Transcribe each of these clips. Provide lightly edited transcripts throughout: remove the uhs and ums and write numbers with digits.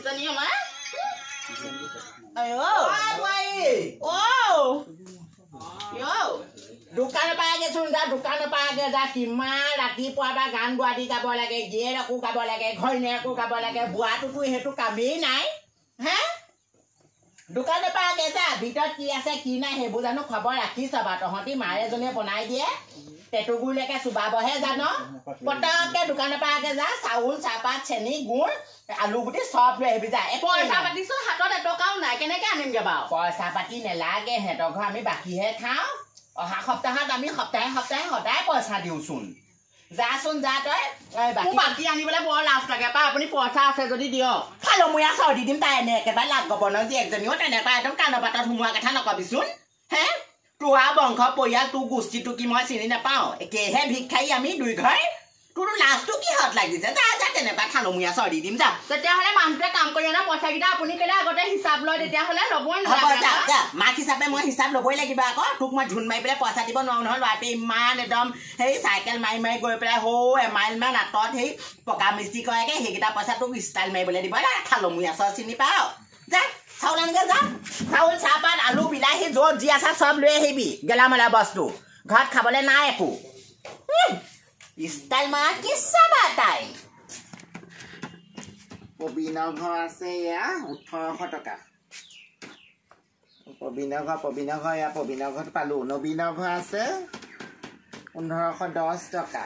Tani ama. Ayo. Yo. Dukan page sunda dukan page da kima rati poaba gan guadi gabo lage giera ku gabo lage khoine ku gabo lage buatu tu hetu kami nai. Ha? Dukan page da bitot ki ase ki na hebu janu khabar rakhi saba tohoti mare jone banai die. Tetuguleke subabohe jano. Potake dukan page ja saul chapat cheni gur alu guti sob le hebi ja. Poisa pati so hatot etokau nai keneke anim ge ba. Poisa pati ne lage heto ghar ami baki he khao. অহা সপ্তাহত আমি সপ্তাহে সদায় পইচা দিওচোন যাচোন যা তই বাকি বাকি আনিবলৈ বৰ লাভ লাগে পা আপুনি পইচা আছে যদি দিয় খালো মই আছ দি দিম তাই এনে একেবাৰে লাগ গবন যে একজনীও তেনেকুৱা একদম কাণৰ পাতত সোমোৱা কথা নকবিচোন হে তোৰ বংশ পৰিয়াল তোৰ গোষ্ঠীটো কি মই চিনি নাপাওঁ একেহে ভিক্ষাৰী আমি দুই ঘৰ তোৰ লাজটো কি হাত লাগিছে যা যা তেনেকুৱা খালো মই আছ দি দিম যা তেতিয়াহ'লে মানুহটোৱে কাম কৰি আনা পইচাকেইটা আপুনি কেলে আগতে হিচাপ লয় তেতিয়াহ'লে ল'বই নালাগে যা মাক হিচাপে মই হিচাপ ল'বই লাগিব আকৌ তোক মই ঝুন মাৰি পেলাই পইচা দিব নোৱাৰো নহয় ল'ৰাটোৱে ইমান একদম সেই চাইকেল মাৰি মাৰি গৈ পেলাই এমাইলমান আঁতৰত সেই পকা মিস্ত্ৰী কৰেগে সেইকেইটা পইচা তোক ষ্টাইল মাৰিবলৈ দিব খালো মই আছ চিনি পাওঁ যা চাউল আনগে যা চাউল চাহপাত আলু বিলাহী য'ত যি আছে চব লৈ আহিবি গেলামালা বস্তু ঘৰত খাবলৈ নাই একো Istal ma kisaba tai. Pobina ঘৰ আছে ইয়া 1800 টকা pobina ঘৰ ইয়া pobina ঘৰ পালো নবীনা ঘৰ আছে 1510 টকা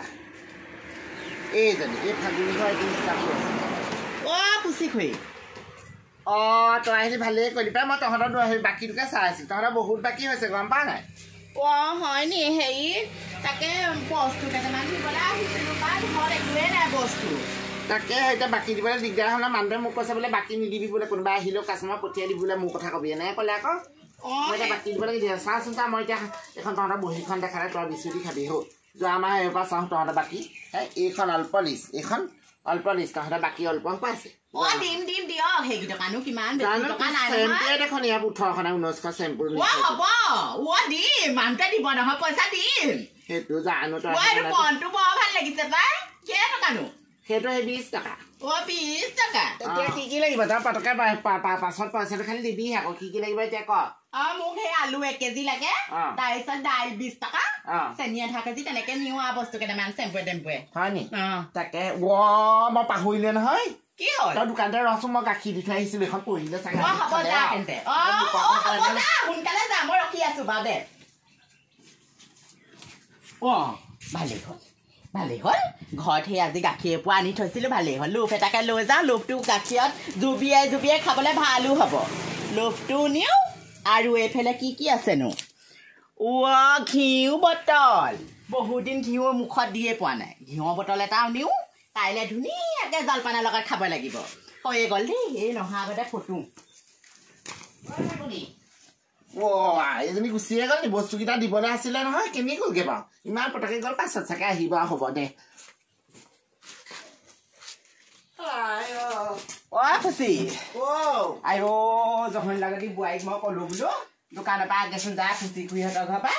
এই জানি এই ফাগুনি ঘৰ কি হিচাপ আছে ও খুশি খুই তই আহিলি ভালে কৰি পা মই তহঁতৰ বাকিটোকে চাই আছি তহঁতৰ বহুত বাকি হৈছে গম পা নাই হয় নি হেই তাকে বস্তু কেইটামান দিবলৈ আহিছিলোঁ বা ঘৰত একোৱে নাই বস্তু তাকে এতিয়া বাকী দিবলৈ দিগদাৰ হ'লে মানুহে মোক কৈছে বোলে বাকী নিদিবি বোলে কোনোবা আহিলেও কাষ্টমাৰ পঠিয়াই দিবলৈ মোৰ কথা কবি এনেকৈ ক'লে আকৌ মই এতিয়া বাকী দিবলৈ চাচোন চা মই এতিয়া এখন তহঁতৰ বহীখন দেখালে তই বিচুতি খাবি হ'ল যোৱা আমাৰ এইবাৰ চাওঁ তহঁতৰ বাকী এইখন অল্প লিষ্ট এইখন অল্প লিষ্ট তহঁতৰ বাকী অল্প পাইছে দিম দিয়ক সেইকেইটকানো কিমান দেখোন ইয়াৰ 1819 চেম্পুল হ'ব দিম মানুহটোৱে দিব নহয় পইচা দিম সেইটো জানো মনটো বৰ ভাল লাগিছে পাই কেইটকানো সেইটো 20 টকা 20 টকা এতিয়া কি লাগিব তই পটকে পাছত পইচাটো খালি দিবি আকৌ কি লাগিব এতিয়া ক মোক সেই আলু 1 কেজি লাগে তাৰপিছত দাইল 20 টকা চেনি আধা কেজি তেনেকে নিওঁ বস্তু কেইটামান চেম্পুৱে টেম্পুৱে হয় নি তাকে মই পাহৰিলে নহয় কি হ'ল তই দোকানতে ৰচোন মই গাখীৰ দি থৈ আহিছিলোঁ এখন পঢ়িলে চাগে হ'ব যা তেন্তে সোনকালে যাম মই ৰখি আছোঁ বা দে ভালেই হ'ল ঘৰত সেই আজি গাখীৰ এপোৱা আনি থৈছিলোঁ ভালেই হ'ল লোভ এটাকে লৈ যাওঁ লোভটো গাখীৰত জুবিয়াই খাবলৈ ভালো হ'ব লোভটো নিওঁ আৰু এইফালে কি আছেনো ঘিউ বটল বহুত দিন ঘিউ মুখত দিয়ে পোৱা নাই ঘিউৰ বটল এটাও নিওঁ কাইলৈ ধুনীয়াকৈ জলপানৰ লগত খাব লাগিব হৈয়ে গ'ল দেই এই নহা আগতে ফটো এইজনী গুচিয়ে গ'ল নি বস্তুকেইটা দিবলৈ আছিলে নহয় কেনি গ'লগৈ বাৰু ইমান পটকে গ'ল পাছত চাগে আহিব হ'ব দে খুচি আই জহনি লাগি বোৱাৰীক মই ক'লো বোলো দোকানৰ পৰা আগেচোন যা খুচি খুৰীহঁতৰ ঘৰৰ পৰা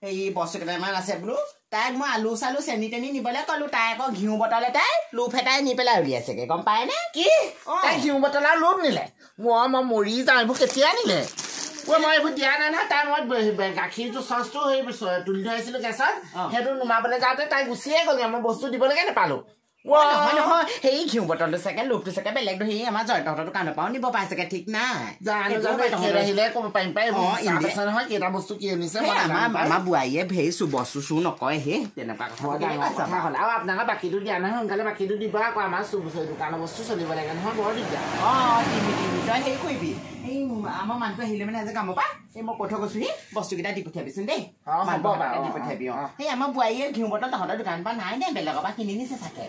এই বস্তু কেইটামান আছে বোলো তাইক মই আলু চালু চেনি তেনি নিবলৈ ক'লো তাই আকৌ ঘিউ বটল এটাই লোভ এটাই নি পেলাই উলিয়াইছেগে গম পায় নে কি তাই ঘিউ বটল আৰু লোভ নিলে মই মৰি যাওঁ এইবোৰ কেতিয়া নিলে মই এইবোৰ দিয়া নাই নহয় তাই মই গাখীৰটো চচটো সেই তুলি থৈ আহিছিলোঁ গেছত সেইটো নুমাবলৈ যাওঁতে তাই গুচিয়ে গ'লগৈ মই বস্তু দিবলৈকে নাপালোঁ নহয় সেই ঘিউ বটলটো চাগে লোভটো চাগে বেলেগটো সেই আমাৰ জয়ন্তহঁতৰ দোকানৰ পৰাও নিব পাৰে চাগে ঠিক নাই আহিলে ক'ব পাৰিম পাই নহয় কেইটা বস্তু কি আনিছে আমাৰ বোৱাৰীয়ে ভেই বস্তু চু নকয় সেই তেনেকুৱা কথা হ'ল আৰু আপোনালোকৰ বাকীটো দিয়া নহয় সোনকালে বাকীটো দিব আকৌ আমাৰ দোকানৰ বস্তু চলিব লাগে নহয় বৰ দিগদাৰ তই হেৰি কৰিবি এই আমাৰ মানুহটো আহিলে মানে আজি কামৰ পৰা এই মই কৈ থৈ গৈছোহি বস্তুকেইটা দি পঠিয়াবিচোন দেই দি পঠিয়াবি সেই আমাৰ বোৱাৰীয়ে ঘিউ বটল তহঁতৰ দোকানৰ পৰা নাই দে বেলেগৰ পৰা কিনি নিছে চাগে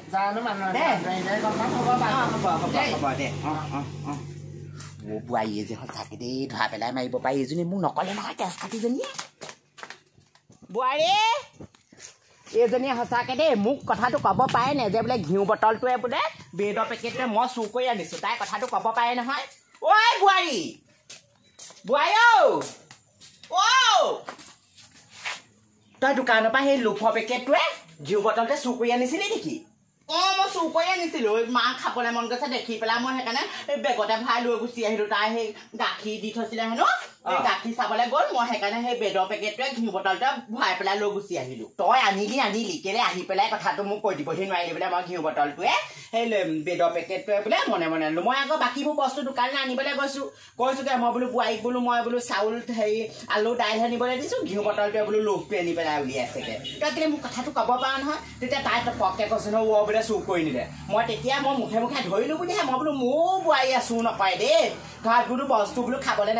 বোৱাৰীয়ে যে সঁচাকে দেই ধৰা পেলাই মাৰিব পাৰি এইজনী মোক নকলে নহয় তেজ কাটিজনীয়ে বোৱাৰী এইজনীয়ে সঁচাকে দেই মোক কথাটো ক'ব পাৰে নে যে বোলে ঘিউ বটলটোৱে বোলে ব্ৰেডৰ পেকেটটোৱে মই চুৰ কৰি আনিছোঁ তাই কথাটো ক'ব পাৰে নহয় ঐ বোৱাৰী তই দোকানৰ পৰা সেই লোভৰ পেকেটটোৱে ঘিউ বটলটোৱে চুৰ কৰি আনিছিলি নেকি মই চুৰ কৰি আনিছিলো মাক খাবলৈ মন গৈছে দেখি পেলাই মই সেইকাৰণে বেগতে ভৰাই লৈ গুচি আহিলো তাই সেই গাখীৰ দি থৈছিলে হেনো এই গাখীৰ চাবলৈ গ'ল মই সেইকাৰণে সেই বেডৰ পেকেটটোৱে ঘিউ বটলটোৱে ভৰাই পেলাই লৈ গুচি আহিলো তই আনিলি কেলে আহি পেলাই কথাটো মোক কৈ দিবহি নোৱাৰিলি বোলে মই ঘিউ বটলটোৱে সেই বেডৰ পেকেটটোৱে বোলে মনে মনে আনিলো মই আকৌ বাকীবোৰ বস্তু দোকানলৈ আনিবলৈ কৈছোগে মই বোলো বোৱাৰীক বোলো মই বোলো চাউল হেৰি আলু দাইল আনিবলৈ দিছোঁ ঘিউ বটলটোৱে বোলো লোভটো আনি পেলাই উলিয়াইছেগে তই কেলে মোক কথাটো ক'ব পৰা নহয় তেতিয়া তাই পককে কৈছে ন বোলে চুৰ কৰি নিলে মই তেতিয়া মই মুখে ধৰিলো বুলিহে মই বোলো মোৰ বোৱাৰীয়ে চুৰ নকৰে দেই ঘৰত বোলো বস্তু বোলো খাবলৈ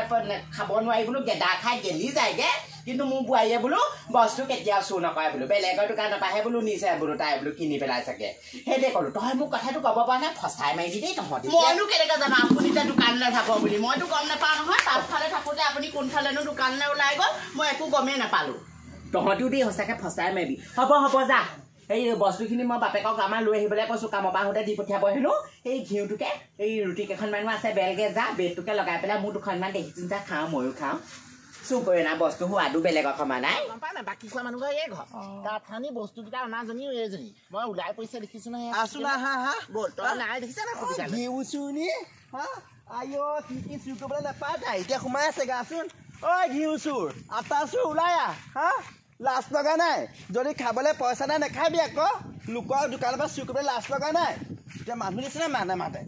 খাব নোৱাৰি বোলো গেদা খাই গেলি যায়গে কিন্তু মোৰ বোৱাৰীয়ে বোলো বস্তু কেতিয়াও চুৰ নকৰে বোলো বেলেগৰ দোকানৰ পৰাহে বোলো নিছে বোলো তাই বোলো কিনি পেলাই চাগে সেইদে ক'লো তই মোক কথাটো ক'ব পৰা নাই ফচাই মাৰিবি দেই তহঁতি মইনো কেনেকৈ জানো আপুনি এতিয়া দোকানলৈ যাব বুলি মইতো গম নাপাওঁ নহয় পাছফালে থাকোঁতে আপুনি কোনফালেনো দোকানলৈ ওলাই গ'ল মই একো গমেই নাপালোঁ তহঁতিও দেই সঁচাকৈ ফচাই মাৰিবি হ'ব যা এই বস্তুখিনি মই বাপেকক আমাৰ লৈ আহিবলৈ কৈছোঁ কামৰ পৰা আহোঁতে দি পঠিয়াব হেনো এই ঘিউটোকে এই ৰুটি কেইখনমানো আছে বেলগে যা বেডটোকে লগাই পেলাই মোৰ দুখনমান দেখিছোঁ যা খাওঁ ময়ো খাওঁ চুৰ কৰি অনা বস্তু সোৱাদো বেলেগৰ সমান নাই বাকী খোৱা মানুহ এই ঘৰ তাত খানি বস্তুকেইটা অনাজনীও এইজনী মই ওলাই পৰিছে দেখিছোঁ নহয় আছো না হা বল তই নাই দেখিছা না ঘিউ চুৰ নি হা আইঅ কি চুৰ কৰিবলৈ নাপায় তাই এতিয়া সোমাই আছে গাচোন ঐ ঘিউ চুৰ আটা চুৰ ওলাই হা লাজ লগা নাই যদি খাবলৈ পইচা নাই নাখাবি আকৌ লোকৰ দোকানৰ পৰা চুৰ কৰিবলৈ লাজ লগা নাই এতিয়া মানুহ নিচিনা মাতে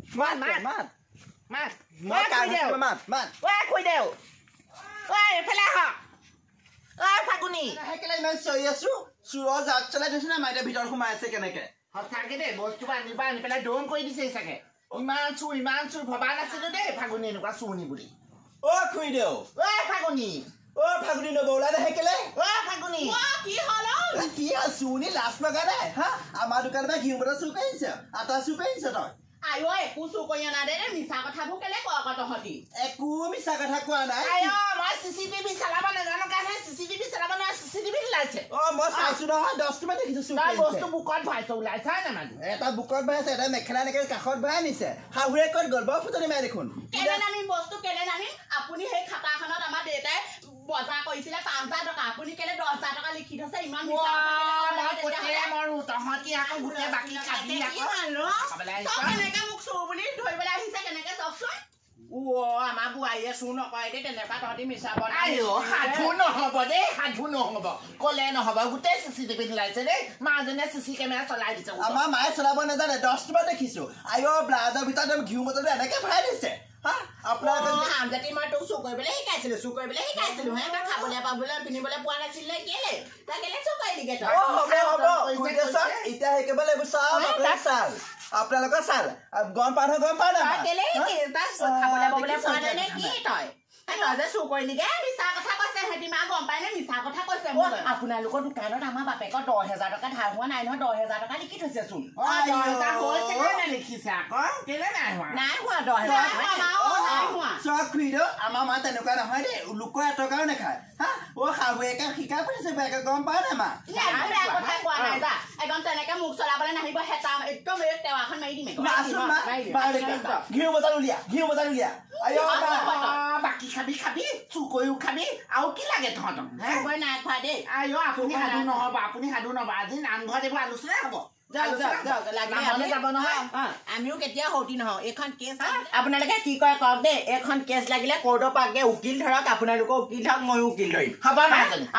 ইমান চৰি আছো চুৰৰ জাত চলাই থৈছো না মাইতে ভিতৰত সোমাই আছে কেনেকে সঁচাকে দেই বস্তু আনি পেলাই দৌন কৰি দিছে চাগে ইমান চুৰ ভবা নাছিলো দেই ফাগুনি এনেকুৱা চুৰনি বুলি খুৰীদেউ ফাগুনি ফাগুনি নবৌলা নাহে কেলে ফাগুনি কি হ'ল কি চুৰনি লাজ লগা নাই হা আমাৰ দোকানৰ পৰা ঘিউ বটল চুৰ কৰিছে আটা চুৰ কৰিছে তই আইঅ একো চুৰ কৰি অনা দে মিছা কথাবোৰ কেলে কয় আকৌ তহঁতি একো মিছা কথা কোৱা নাই মই চিচিটিভি চলাব নাজানো কাৰণে চিচিটিভি চলাব নোৱাৰে চিচিটিভি ওলাইছে মই চাইছো নহয় 10 মান দেখিছো চুৰ কৰিছে বস্তু বুকত ভৰাইছে ওলাইছে হয় না মানুহ এটা বুকত ভৰাইছে এটা মেখেলা এনেকে কাষত ভৰাই নিছে শাহুৰে ক'ত গ'ল বৰ ফুটনি মাৰি দেখোন কেলে নানিম বস্তু কেলে নানিম আপুনি সেই খাতাখনত আমাৰ দেউতাই বজাৰ কৰিছিলে 5,000 টকা আপুনি কেলে 10,000 টকা লিখি থৈছে ইমান তহঁতি আকৌ গোটেই বাকী খাবি কেনেকে মোক চুৰ বুলি ধৰিবলৈ আহিছে কেনেকে চাওকচোন আমাৰ বোৱাৰীয়ে চুৰ নকৰে দেই তেনেকুৱা তহঁতি মিছা সাধু নহ'ব দেই সাধু নহ'ব ক'লে নহ'ব গোটেই চিচিটিভি ওলাইছে দেই মাজনীয়ে চিচি কেমেৰা চলাই দিছে আমাৰ মায়ে চলাব নাজানে 10 মান দেখিছো আইঅ ব্লাউজৰ ভিতৰত ঘিউ বটলটো এনেকে ভৰাই দিছে আমজাতি মই তোক চুৰ কৰিবলৈ শিকাইছিলো হে তই খাবলৈ পাবলৈ পিন্ধিবলৈ পোৱা নাছিলে কেলে তই কেলে চুৰ কৰিলিগে তই এতিয়া শিকিব লাগিব চাল আপোনালোকৰ চাল গম পাওঁ কেলে খাবলৈ পাবলৈ পোৱা নাই নে কি তই যে চুৰ কৰিলিগে মিছা কথা কৈছে সিহঁতি মা গম পাই নে মিছা কথা কৈছে আপোনালোকৰ দোকানত আমাৰ বাপেকৰ 10,000 টকা ধাৰ হোৱা নাই নহয় 10,000 টকা লিখি থৈছে চোন লিখিছে আকৌ কেলে নাই হোৱা 10,000 খুৰীদেউ আমাৰ মা তেনেকুৱা নহয় দেই লোকৰ এটকাও নাখায় হা শাহুৱেকে শিকাই পৰিছে বেগে গম পায় নে মা কথা কোৱা নাই যা একদম তেনেকে মুখ চলাবলৈ নাহিব হেতা একদম টেৱাখন মাৰি দিম ঘিউ বটল উলিয়া বাকী খাবি চুৰ কৰিও খাবি আৰু কি লাগে তহঁতক নাই খোৱা দেই আপুনি সাধু নহ'ব আজি নামঘৰত এইবোৰ আলোচনাই হ'ব আমিও কেতিয়া সৌতি নহওঁ এইখন কেছ আপোনালোকে কি কয় কওক দেই এইখন কেছ লাগিলে কোৰ্টৰ পাকে উকিল ধৰক আপোনালোকৰ উকিল ধৰক ময়ো উকিল ধৰিম হ'ব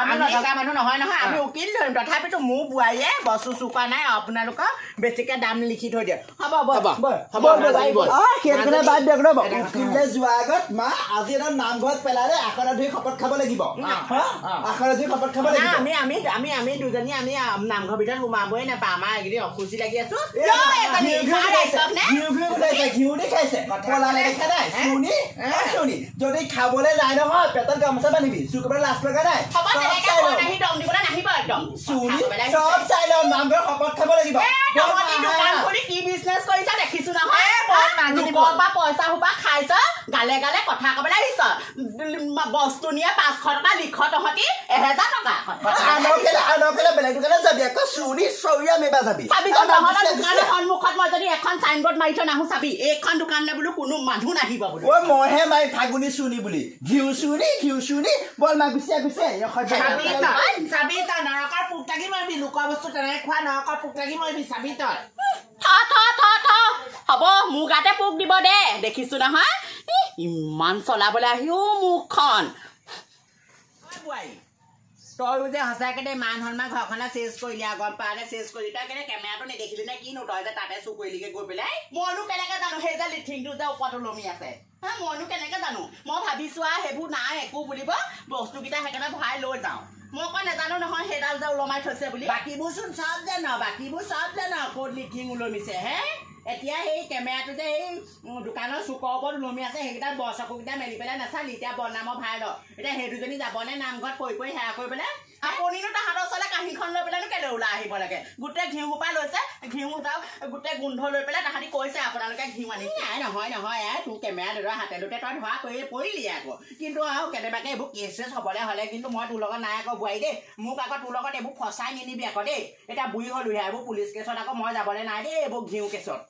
আমি নথকা মানুহ নহয় আমি উকিল ধৰিম তথাপিতো মোৰ বোৱাৰীয়ে বস্তু চুকা নাই আপোনালোকৰ বেছিকে দাম লিখি থৈ দিয়ে উকিলে যোৱাৰ আগত মা আজি এটা নামঘৰত পেলালে আখৰা ধুই শপত খাব লাগিব আমি দুজনী আমি নামঘৰ ভিতৰত সোমাবই নাপাওঁ আমাৰ এইকেইদিন অসুচি লাগি আছো যদি খাবলৈ নাই নহয় পেটত গামোচা বান্ধিবি চুৰ কৰিবলৈ লাজ লগা নাই চব চাই লওঁ নামঘৰত শপত খাব লাগিব কি বিজনেছ কৰিছা দেখিছো নহয় লোকৰ পৰা পইচা সোপা খাইছ গালে গালে কথা ক'বলৈ আহিছ বস্তু নিয়ে 500 টকা লিখ তহঁতি 1000 টকা আনকেলে বেলেগ দোকানত যাবি আকৌ চুৰি চৌৰিয়া মেবা যাবি চাবি তহঁতৰ দোকানৰ সন্মুখত মই যদি এখন চাইনবোৰ্ড মাৰি থৈ নাহো চাবি এইখন দোকানলৈ বোলো কোনো মানুহ নাহিব বোলো ঐ মইহে মাৰি ফাগুনি চুৰি বুলি ঘিউ চুৰি বল মা গুচিয়া চাবি তই নৰকৰ পোক টাকি মাৰিবি লোকৰ বস্তু তেনেকে খোৱা নৰকৰ পোক টাকি মাৰিবি চাবি তই হ'ব মোৰ গাতে পোক দিব দে দেখিছো নহয় ইমান চলাবলৈ আহিও মুখখন তইও যে সঁচাকে দে মান সন্মান ঘৰখনে চেজ কৰিলি আগত পালে চেজ কৰিলি তই কেনে কেমেৰাটো নেদেখিলি নে কিনো তই যে তাতে চুৰ কৰিলিগে গৈ পেলাই মইনো কেনেকে জানো সেই যে লিথিংটো যে ওপৰত ওলমি আছে মইনো কেনেকে জানো মই ভাবিছো সেইবোৰ নাই একো বুলিব বস্তুকেইটা সেইকাৰণে ভৰাই লৈ যাওঁ মই কয় নাজানো নহয় সেইডাল যে ওলমাই থৈছে বুলি বাকীবোৰ চোন চব জানো ক'ত লিথিং ওলমিছে হে এতিয়া সেই কেমেৰাটো যে এই দোকানৰ চুকৰ ওপৰত ওলমি আছে সেইকেইটা বৰচকুকেইটা মেলি পেলাই নাচালি এতিয়া বনামৰ ভাই ল এতিয়া সেই দুজনী যাবনে নামঘৰত পৰি সেৱা কৰি পেলাই আপুনিনো তাহাঁতৰ ওচৰলৈ কাঁহীখন লৈ পেলাইনো কেলে ওলাই আহিব লাগে গোটেই ঘিউ সোপা লৈছে ঘিউ গোটেই গোন্ধ লৈ পেলাই তাহাঁতি কৈছে আপোনালোকে ঘিউ আনিছে নহয় তোৰ কেমেৰা ধৰা হাতে দুতে তই ধৰা কৰি পৰিলি আকৌ কিন্তু আৰু কেনেবাকে এইবোৰ কেছ চেছ হ'বলৈ হ'লে কিন্তু মই তোৰ লগত নাই আকৌ বোৱাৰী দেই মোক আকৌ তোৰ লগত এইবোৰ ফচাই নিনিবি আকৌ দেই এতিয়া বুঢ়ী হ'লোহে এইবোৰ পুলিচ কেছত আকৌ মই যাবলৈ নাই দেই এইবোৰ ঘিউ কেছত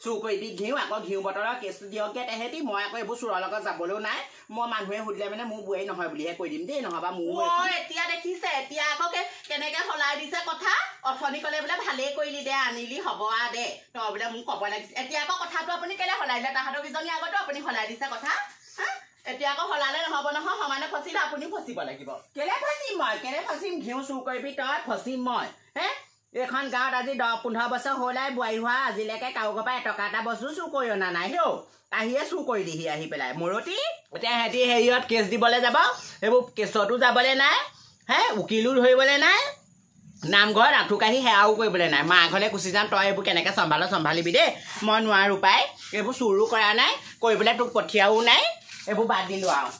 চুৰ কৰিবি ঘিউ আকৌ ঘিউ বটলৰ কেছটো দিয়কে তেহেঁতি মই আকৌ এইবোৰ চোৰৰ লগত যাবলৈও নাই মই মানুহে সুধিলে মানে মোৰ বোৱাৰী নহয় বুলিহে কৈ দিম দেই নহবা মোৰ এতিয়া দেখিছে এতিয়া আকৌ কেনেকে সলাই দিছে কথা অথনি ক'লে বোলে ভালেই কৰিলি দে আনিলি হ'ব দে তই বোলে মোক ক'ব লাগিছে এতিয়া আকৌ কথাটো আপুনি কেলে সলাই দিলে তাহাঁতৰ কেইজনী আগতো আপুনি সলাই দিছে কথা এতিয়া আকৌ সলালে নহ'ব নহয় সমানে ফচিলে আপুনি ফচিব লাগিব কেলে ফচিম ঘিউ চুৰ কৰিবি তই ফচিম মই এইখন গাঁৱত আজি 10-15 বছৰ হ'লাই বোৱাৰী হোৱা আজিলৈকে কাৰো ঘৰৰ পৰা এটকা এটা বস্তু চুৰ কৰি অনা নাই আহিয়ে চুৰ কৰি দিহি আহি পেলাই মৰতি এতিয়া সিহঁতি হেৰিয়ত কেছ দিবলৈ যাব এইবোৰ কেছতো যাবলৈ নাই উকিলো ধৰিবলৈ নাই নামঘৰত আঁঠু কাঢ়ি সেৱাও কৰিবলৈ নাই মা ঘৰলৈ গুচি যাম তই এইবোৰ কেনেকৈ চম্ভালিবি দেই মই নোৱাৰো পাই এইবোৰ চুৰো কৰা নাই কৰিবলৈ তোক পঠিয়াও নাই এইবোৰ বাদ দিলোঁ আৰু